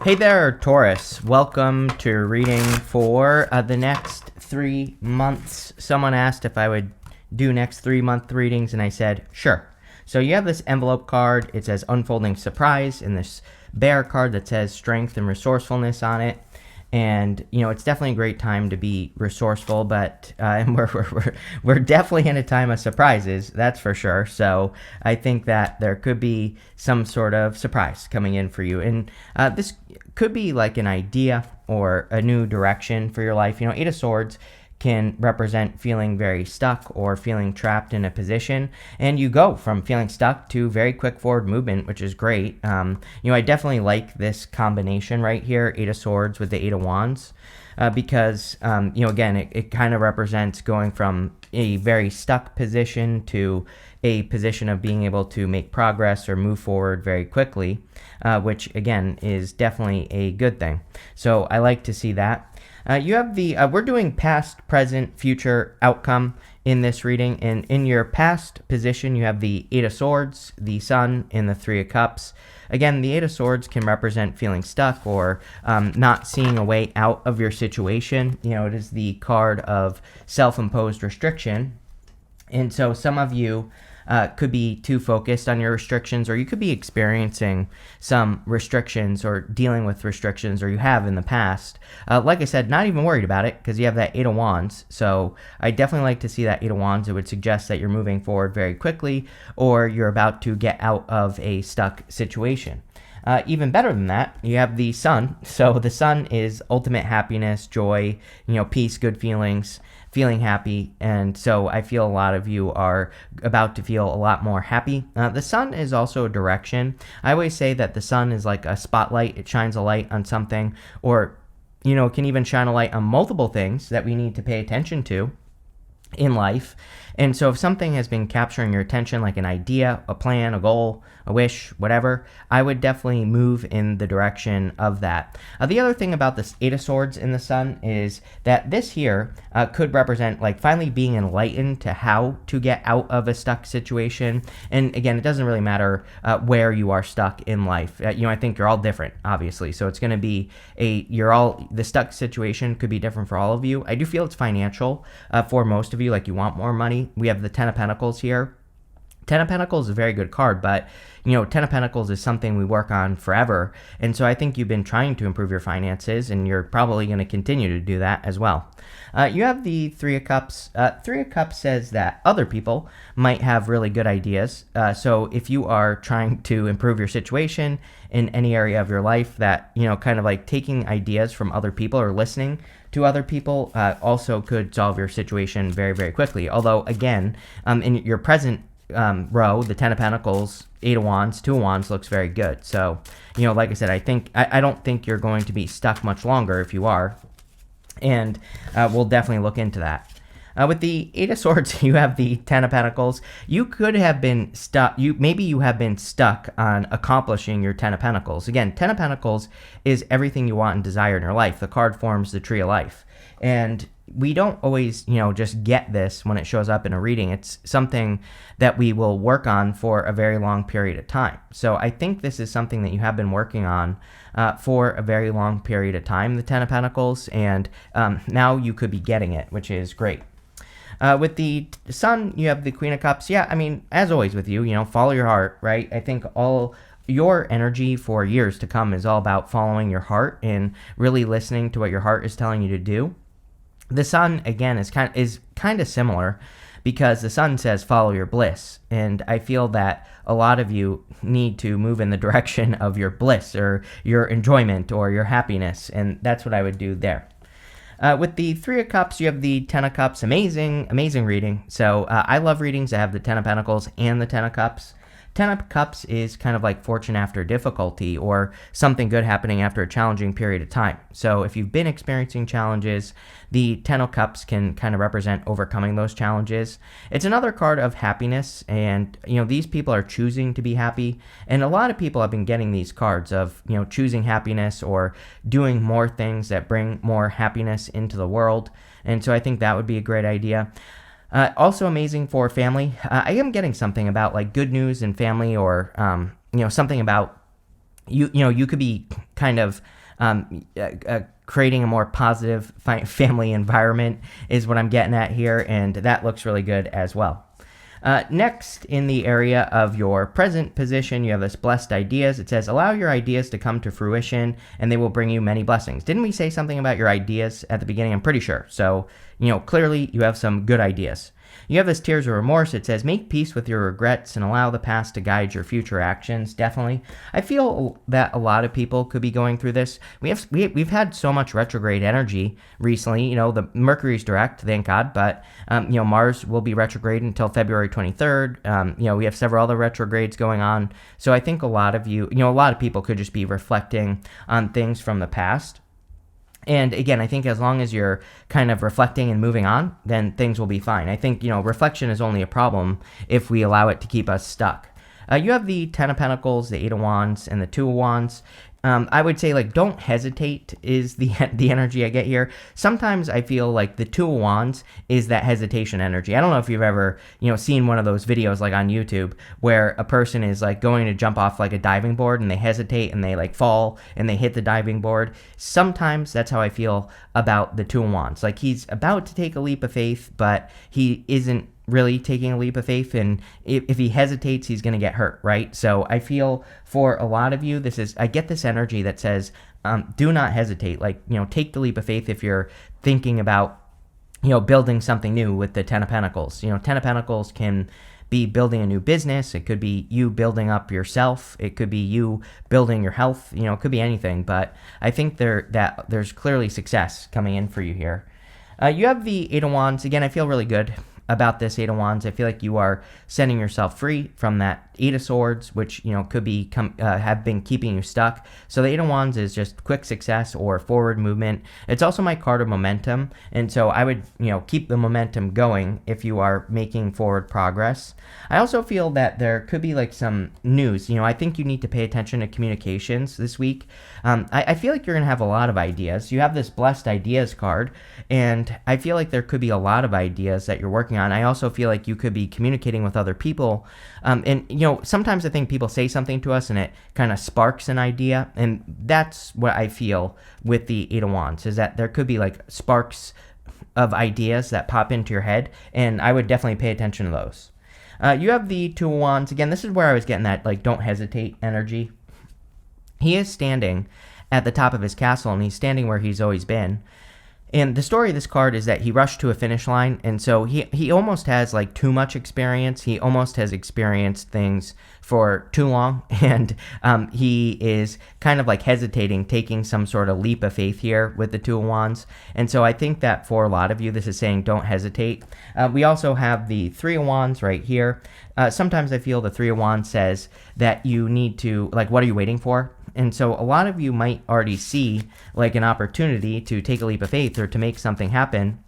Hey there, Taurus. Welcome to reading for the next 3 months. Someone asked if I would do next 3-month readings, and I said, sure. So you have this envelope card. It says Unfolding Surprise, and this bear card that says Strength and Resourcefulness on it. And, it's definitely a great time to be resourceful, but we're definitely in a time of surprises, that's for sure. So I think that there could be some sort of surprise coming in for you. And this could be like an idea or a new direction for your life. Eight of Swords can represent feeling very stuck or feeling trapped in a position, and you go from feeling stuck to very quick forward movement, which is great. I definitely like this combination right here, Eight of Swords with the Eight of Wands, because again, it kind of represents going from a very stuck position to a position of being able to make progress or move forward very quickly, which again is definitely a good thing. So I like to see that. You have we're doing past, present, future outcome in this reading. And in your past position, you have the Eight of Swords, the Sun, and the Three of Cups. Again, the Eight of Swords can represent feeling stuck or not seeing a way out of your situation. It is the card of self-imposed restriction. And so some of you could be too focused on your restrictions, or you could be experiencing some restrictions or dealing with restrictions, or you have in the past. Like I said, not even worried about it because you have that Eight of Wands. So I definitely like to see that Eight of Wands. It would suggest that you're moving forward very quickly, or you're about to get out of a stuck situation. Even better than that, you have the Sun. So the Sun is ultimate happiness, joy, peace, good feelings, feeling happy. And so I feel a lot of you are about to feel a lot more happy. The Sun is also a direction. I always say that the Sun is like a spotlight. It shines a light on something, or, it can even shine a light on multiple things that we need to pay attention to in life. And so if something has been capturing your attention, like an idea, a plan, a goal, a wish, whatever, I would definitely move in the direction of that. The other thing about this Eight of Swords in the Sun is that this here could represent like finally being enlightened to how to get out of a stuck situation. And again, it doesn't really matter where you are stuck in life. I think you're all different, obviously. So it's going to be the stuck situation could be different for all of you. I do feel it's financial for most of you, like you want more money. We have the Ten of Pentacles here. Ten of Pentacles is a very good card, but Ten of Pentacles is something we work on forever. And so I think you've been trying to improve your finances, and you're probably going to continue to do that as well. You have the Three of Cups. Three of Cups says that other people might have really good ideas. So if you are trying to improve your situation in any area of your life, that, kind of like taking ideas from other people or listening to other people also could solve your situation very, very quickly. Although, again, in your present row, the Ten of Pentacles, Eight of Wands, Two of Wands looks very good. So, like I said, I don't think you're going to be stuck much longer if you are. And we'll definitely look into that. With the Eight of Swords, you have the Ten of Pentacles. You could have been stuck. Maybe you have been stuck on accomplishing your Ten of Pentacles. Again, Ten of Pentacles is everything you want and desire in your life. The card forms the tree of life. And we don't always, just get this when it shows up in a reading. It's something that we will work on for a very long period of time. So I think this is something that you have been working on for a very long period of time, the Ten of Pentacles, and now you could be getting it, which is great. With the Sun, you have the Queen of Cups. Yeah, as always with you, follow your heart, right? I think all your energy for years to come is all about following your heart and really listening to what your heart is telling you to do. The Sun, again, is kind of similar, because the Sun says follow your bliss, and I feel that a lot of you need to move in the direction of your bliss or your enjoyment or your happiness, and that's what I would do there. With the Three of Cups, you have the Ten of Cups. Amazing reading. So I love readings that have the Ten of Pentacles and the Ten of Cups. Ten of Cups is kind of like fortune after difficulty, or something good happening after a challenging period of time. So if you've been experiencing challenges, the Ten of Cups can kind of represent overcoming those challenges. It's another card of happiness, and these people are choosing to be happy, and a lot of people have been getting these cards of choosing happiness or doing more things that bring more happiness into the world. And so I think that would be a great idea. Also amazing for family. I am getting something about like good news and family, or something about you could be kind of creating a more positive family environment is what I'm getting at here, and that looks really good as well. Next, in the area of your present position, you have this blessed ideas. It says, allow your ideas to come to fruition, and they will bring you many blessings. Didn't we say something about your ideas at the beginning? I'm pretty sure. So, clearly you have some good ideas. You have this tears of remorse. It says, make peace with your regrets and allow the past to guide your future actions. Definitely. I feel that a lot of people could be going through this. We've had so much retrograde energy recently. The Mercury's direct, thank God, but, Mars will be retrograde until February 23rd. We have several other retrogrades going on. So I think a lot of people could just be reflecting on things from the past. And again, I think as long as you're kind of reflecting and moving on, then things will be fine. I think, reflection is only a problem if we allow it to keep us stuck. You have the Ten of Pentacles, the Eight of Wands, and the Two of Wands. I would say, don't hesitate is the energy I get here. Sometimes I feel like the Two of Wands is that hesitation energy. I don't know if you've ever, seen one of those videos on YouTube where a person is going to jump off a diving board and they hesitate and they fall and they hit the diving board. Sometimes that's how I feel about the Two of Wands. He's about to take a leap of faith, but he isn't really taking a leap of faith, and if he hesitates, he's going to get hurt, right? So I feel for a lot of you, I get this energy that says, do not hesitate. Take the leap of faith if you're thinking about, building something new with the Ten of Pentacles. Ten of Pentacles can be building a new business. It could be you building up yourself. It could be you building your health. It could be anything, but I think there's clearly success coming in for you here. You have the Eight of Wands. Again, I feel really good about this Eight of Wands. I feel like you are setting yourself free from that Eight of Swords, which could be have been keeping you stuck. So the Eight of Wands is just quick success or forward movement. It's also my card of momentum, and so I would keep the momentum going if you are making forward progress. I also feel that there could be some news. I think you need to pay attention to communications this week. I feel like you're gonna have a lot of ideas. You have this blessed ideas card, and I feel like there could be a lot of ideas that you're working on. I also feel like you could be communicating with other people, and sometimes I think people say something to us and it kind of sparks an idea, and that's what I feel with the Eight of Wands, is that there could be sparks of ideas that pop into your head, and I would definitely pay attention to those. You have the Two of Wands. Again, this is where I was getting that don't hesitate energy. He is standing at the top of his castle, and he's standing where he's always been. And the story of this card is that he rushed to a finish line, and so he almost has too much experience. He almost has experienced things for too long, and he is kind of hesitating, taking some sort of leap of faith here with the Two of Wands. And so I think that for a lot of you, this is saying don't hesitate. We also have the Three of Wands right here. Sometimes I feel the Three of Wands says that you need to, what are you waiting for? And so a lot of you might already see an opportunity to take a leap of faith or to make something happen.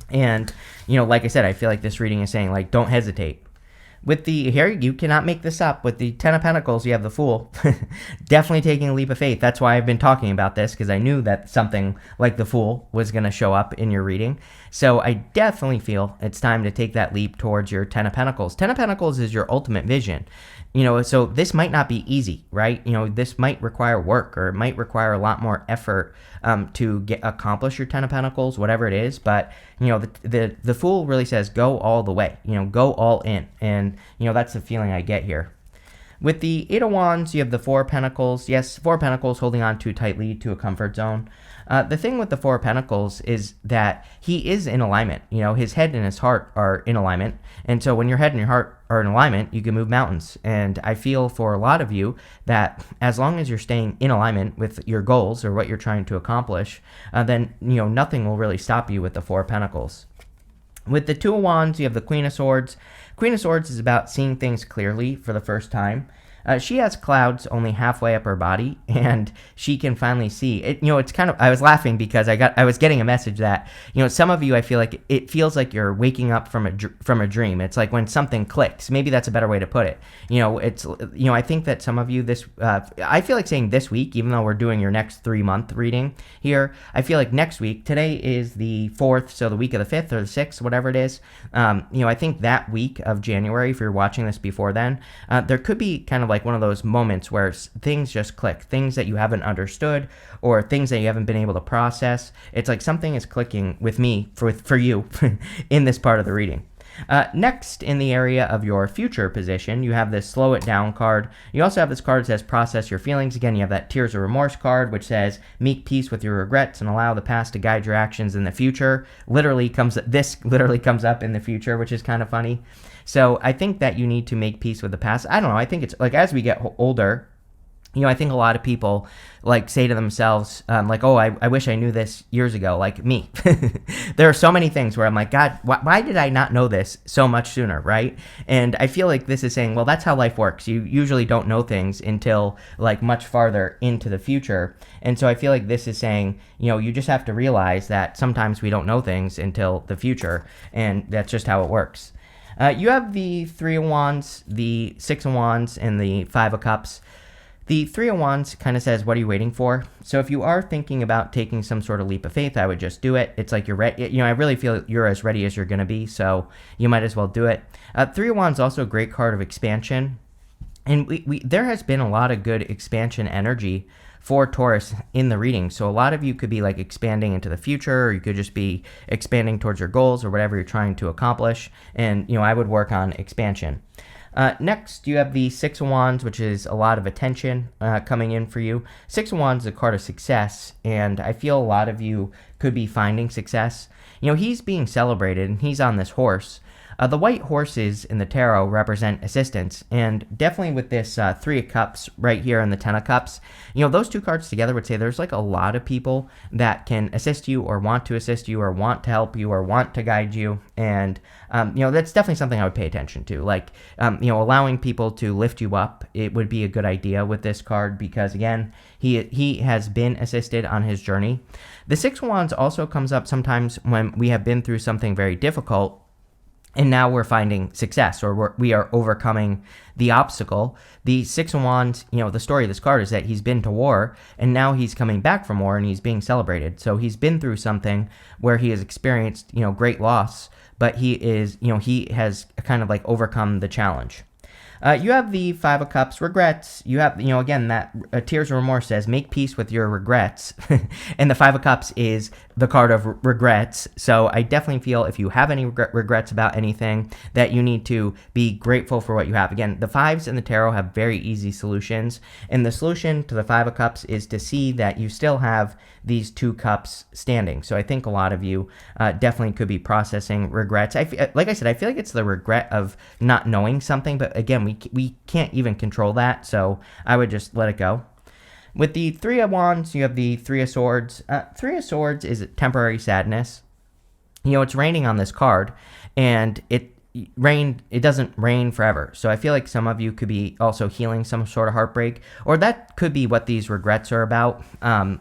And, like I said, I feel like this reading is saying don't hesitate. With here, you cannot make this up. With the Ten of Pentacles, you have the Fool. Definitely taking a leap of faith. That's why I've been talking about this, because I knew that something like the Fool was going to show up in your reading. So I definitely feel it's time to take that leap towards your Ten of Pentacles. Ten of Pentacles is your ultimate vision. So this might not be easy, right? This might require work, or it might require a lot more effort to accomplish your Ten of Pentacles, whatever it is. But, the Fool really says go all the way, go all in. And, that's the feeling I get here. With the Eight of Wands, you have the Four of Pentacles. Yes, Four of Pentacles holding on too tightly to a comfort zone. The thing with the Four of Pentacles is that he is in alignment. His head and his heart are in alignment. And so when your head and your heart are in alignment, you can move mountains. And I feel for a lot of you that as long as you're staying in alignment with your goals or what you're trying to accomplish, then, nothing will really stop you with the Four of Pentacles. With the Two of Wands, you have the Queen of Swords. Queen of Swords is about seeing things clearly for the first time. She has clouds only halfway up her body, and she can finally see it. It's kind of, I was laughing because I was getting a message that, some of you, I feel like it feels like you're waking up from a dream. It's like when something clicks. Maybe that's a better way to put it. I think that some of you I feel like saying this week, even though we're doing your next 3-month reading here, I feel like next week, today is the 4th, so the week of the 5th or the 6th, whatever it is. I think that week of January, if you're watching this before then, there could be kind of like one of those moments where things just click, things that you haven't understood or things that you haven't been able to process. It's like something is clicking with me, for you, in this part of the reading. Next, in the area of your future position, you have this slow it down card. You also have this card that says process your feelings. Again, you have that tears of remorse card, which says make peace with your regrets and allow the past to guide your actions in the future. This literally comes up in the future, which is kind of funny. So I think that you need to make peace with the past. I don't know. I think it's like as we get older, I think a lot of people like say to themselves, like, oh, I wish I knew this years ago, like me. There are so many things where I'm like, God, why did I not know this so much sooner, right? And I feel like this is saying, well, that's how life works. You usually don't know things until like much farther into the future. And so I feel like this is saying, you just have to realize that sometimes we don't know things until the future, and that's just how it works. You have the Three of Wands, the Six of Wands, and the Five of Cups. The Three of Wands kind of says, what are you waiting for? So if you are thinking about taking some sort of leap of faith, I would just do it. It's like you're ready. I really feel you're as ready as you're going to be, so you might as well do it. Three of Wands is also a great card of expansion. And there has been a lot of good expansion energy for Taurus in the reading. So a lot of you could be like expanding into the future, or you could just be expanding towards your goals or whatever you're trying to accomplish. And, I would work on expansion. Next, you have the Six of Wands, which is a lot of attention coming in for you. Six of Wands is a card of success, and I feel a lot of you could be finding success. He's being celebrated, and he's on this horse. The white horses in the tarot represent assistance, and definitely with this Three of Cups right here and the Ten of Cups, those two cards together would say there's like a lot of people that can assist you or want to assist you or want to help you or want to guide you, and that's definitely something I would pay attention to. Like, allowing people to lift you up, it would be a good idea with this card because, again, he has been assisted on his journey. The Six of Wands also comes up sometimes when we have been through something very difficult, and now we're finding success, or we are overcoming the obstacle. The Six of Wands, the story of this card is that he's been to war, and now he's coming back from war, and he's being celebrated. So he's been through something where he has experienced, great loss, but he has kind of like overcome the challenge. You have the Five of Cups, regrets. You have, again, that tears of remorse says make peace with your regrets. And the Five of Cups is the card of regrets. So I definitely feel if you have any regrets about anything, that you need to be grateful for what you have. Again, the fives in the tarot have very easy solutions. And the solution to the Five of Cups is to see that you still have these two cups standing. So I think a lot of you definitely could be processing regrets. Like I said, I feel like it's the regret of not knowing something, but again, we can't even control that, so I would just let it go. With the Three of Wands, you have the Three of Swords. Three of Swords is temporary sadness. It's raining on this card, and it doesn't rain forever. So I feel like some of you could be also healing some sort of heartbreak, or that could be what these regrets are about.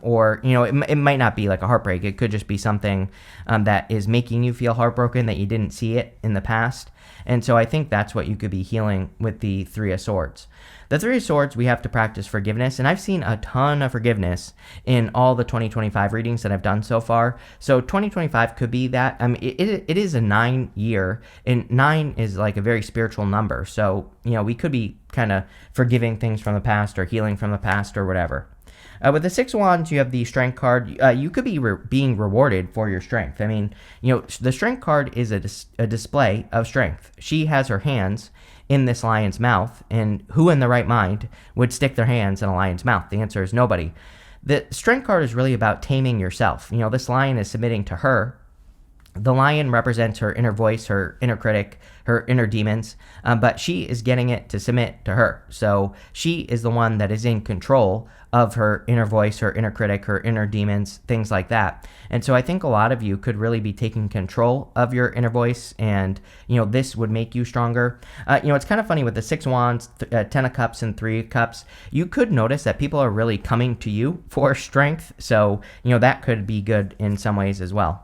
Or, it might not be like a heartbreak. It could just be something that is making you feel heartbroken that you didn't see it in the past. And so I think that's what you could be healing with the Three of Swords. The Three of Swords, we have to practice forgiveness, and I've seen a ton of forgiveness in all the 2025 readings that I've done so far. So 2025 could be that. It is a 9 year, and 9 is like a very spiritual number. So, we could be kind of forgiving things from the past or healing from the past or whatever. With the Six of Wands, you have the Strength card. You could be being rewarded for your strength. I mean, the Strength card is a display of strength. She has her hands in this lion's mouth, and who in the right mind would stick their hands in a lion's mouth? The answer is nobody. The Strength card is really about taming yourself. This lion is submitting to her. The lion represents her inner voice, her inner critic, her inner demons, but she is getting it to submit to her. So she is the one that is in control of her inner voice, her inner critic, her inner demons, things like that. And so I think a lot of you could really be taking control of your inner voice, and, this would make you stronger. It's kind of funny with the Six of Wands, Ten of Cups, and Three of Cups. You could notice that people are really coming to you for strength. So, that could be good in some ways as well.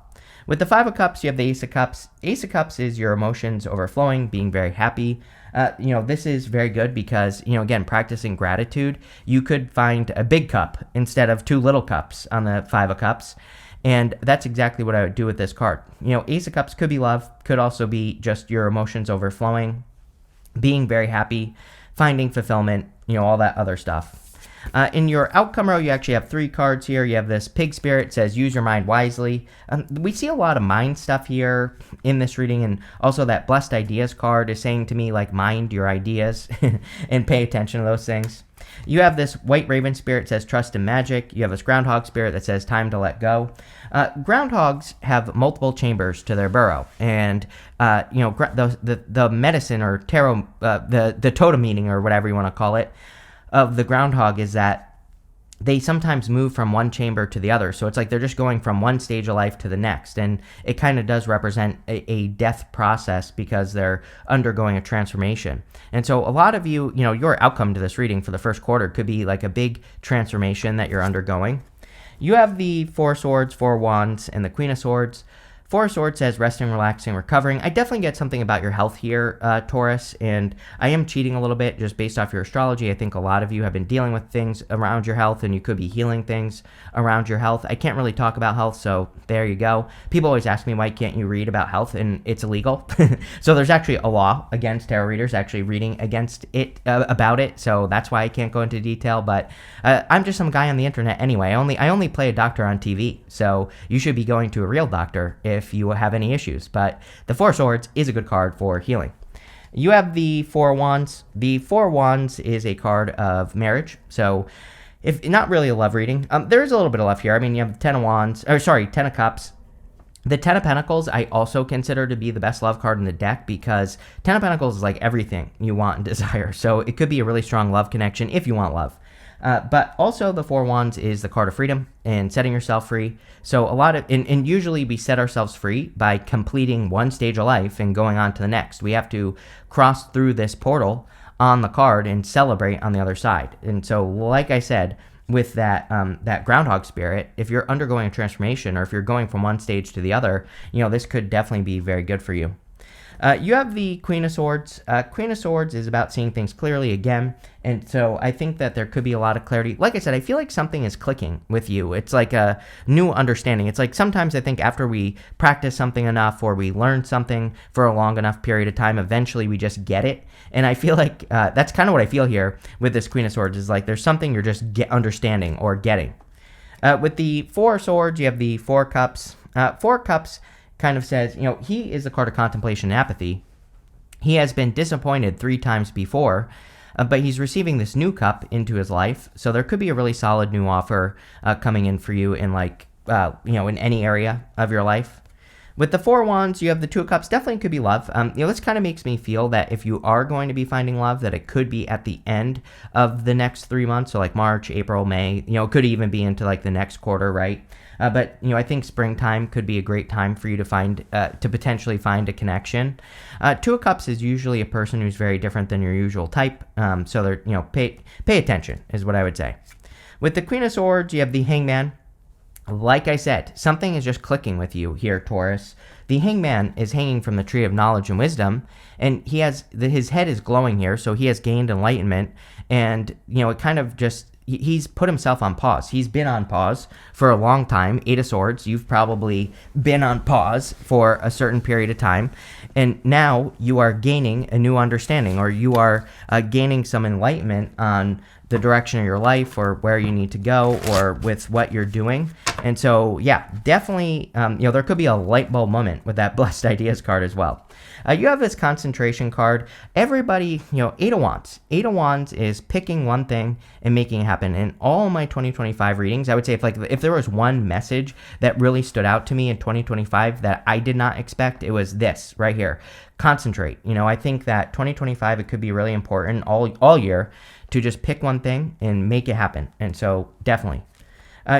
With the Five of Cups, you have the Ace of Cups. Ace of Cups is your emotions overflowing, being very happy. This is very good because, again, practicing gratitude, you could find a big cup instead of two little cups on the Five of Cups. And that's exactly what I would do with this card. Ace of Cups could be love, could also be just your emotions overflowing, being very happy, finding fulfillment, all that other stuff. In your outcome row, you actually have 3 cards here. You have this pig spirit. It says use your mind wisely. We see a lot of mind stuff here in this reading, and also that blessed ideas card is saying to me, like, mind your ideas and pay attention to those things. You have this white raven spirit that says trust in magic. You have this groundhog spirit that says time to let go. Groundhogs have multiple chambers to their burrow, and the medicine or tarot, the totem meaning or whatever you want to call it, of the groundhog is that they sometimes move from one chamber to the other. So it's like they're just going from one stage of life to the next. And it kind of does represent a death process because they're undergoing a transformation. And so a lot of you, your outcome to this reading for the first quarter could be like a big transformation that you're undergoing. You have the 4 swords, 4 wands, and the Queen of Swords. 4 of Swords says resting, relaxing, recovering. I definitely get something about your health here, Taurus, and I am cheating a little bit just based off your astrology. I think a lot of you have been dealing with things around your health, and you could be healing things around your health. I can't really talk about health, so there you go. People always ask me, why can't you read about health? And it's illegal. So there's actually a law against tarot readers actually reading against it, about it, so that's why I can't go into detail, but I'm just some guy on the internet anyway. I only play a doctor on TV, so you should be going to a real doctor if you have any issues. But the 4 Swords is a good card for healing. You have the 4 Wands. The 4 Wands is a card of marriage. So if not really a love reading, there is a little bit of love here. I mean, you have the 10 of Wands, 10 of Cups. The 10 of Pentacles I also consider to be the best love card in the deck because 10 of Pentacles is like everything you want and desire. So it could be a really strong love connection if you want love. But also the 4 Wands is the card of freedom and setting yourself free. So a lot of, and usually we set ourselves free by completing one stage of life and going on to the next. We have to cross through this portal on the card and celebrate on the other side. And so, like I said, with that that groundhog spirit, if you're undergoing a transformation or if you're going from one stage to the other, this could definitely be very good for you. You have the Queen of Swords. Queen of Swords is about seeing things clearly again, and so I think that there could be a lot of clarity. Like I said, I feel like something is clicking with you. It's like a new understanding. It's like sometimes I think after we practice something enough or we learn something for a long enough period of time, eventually we just get it. And I feel like that's kind of what I feel here with this Queen of Swords is like there's something you're just understanding or getting. With the 4 Swords, you have the 4 Cups. 4 Cups kind of says, he is the card of contemplation and apathy. He has been disappointed 3 times before, but he's receiving this new cup into his life. So there could be a really solid new offer coming in for you in in any area of your life. With the 4 Wands, you have the 2 of Cups. Definitely could be love. This kind of makes me feel that if you are going to be finding love, that it could be at the end of the next 3 months. So like March, April, May, it could even be into like the next quarter, right? But I think springtime could be a great time for you to find, to potentially find a connection. 2 of Cups is usually a person who's very different than your usual type. So they're, pay attention is what I would say. With the Queen of Swords, you have the Hangman. Like I said, something is just clicking with you here, Taurus. The Hangman is hanging from the tree of knowledge and wisdom, and his head is glowing here, so he has gained enlightenment, and it kind of just. He's put himself on pause. He's been on pause for a long time. 8 of Swords, you've probably been on pause for a certain period of time. And now you are gaining a new understanding, or you are gaining some enlightenment on the direction of your life or where you need to go or with what you're doing. And so, yeah, definitely, there could be a light bulb moment with that Blessed Ideas card as well. You have this concentration card. Everybody, 8 of Wands. 8 of Wands is picking one thing and making it happen. In all my 2025 readings, I would say if there was one message that really stood out to me in 2025 that I did not expect, it was this right here. Concentrate. I think that 2025, it could be really important all year to just pick one thing and make it happen. And so definitely.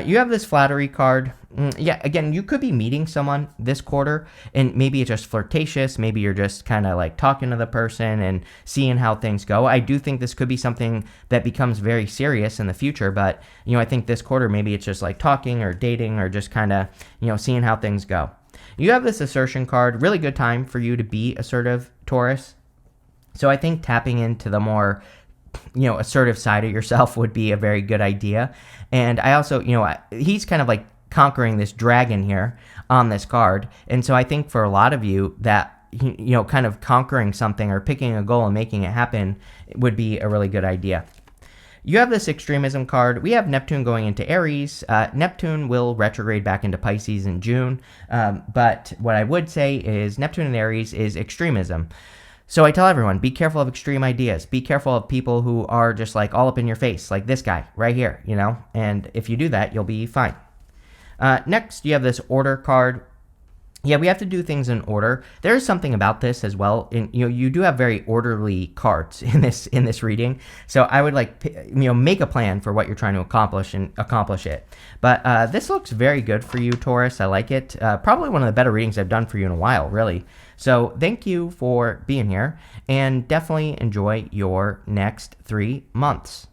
You have this flattery card. Yeah, again, you could be meeting someone this quarter, and maybe it's just flirtatious. Maybe you're just kind of like talking to the person and seeing how things go. I do think this could be something that becomes very serious in the future, but, I think this quarter, maybe it's just like talking or dating or just kind of, seeing how things go. You have this assertion card. Really good time for you to be assertive, Taurus. So I think tapping into the more assertive side of yourself would be a very good idea. And I also, he's kind of like conquering this dragon here on this card. And so I think for a lot of you that, kind of conquering something or picking a goal and making it happen would be a really good idea. You have this extremism card. We have Neptune going into Aries. Neptune will retrograde back into Pisces in June. But what I would say is Neptune in Aries is extremism. So I tell everyone, be careful of extreme ideas. Be careful of people who are just like all up in your face, like this guy right here, you know? And if you do that, you'll be fine. Next, you have this order card. Yeah, we have to do things in order. There is something about this as well. You do have very orderly cards in this reading. So I would make a plan for what you're trying to accomplish and accomplish it. But this looks very good for you, Taurus. I like it. Probably one of the better readings I've done for you in a while, really. So thank you for being here, and definitely enjoy your next 3 months.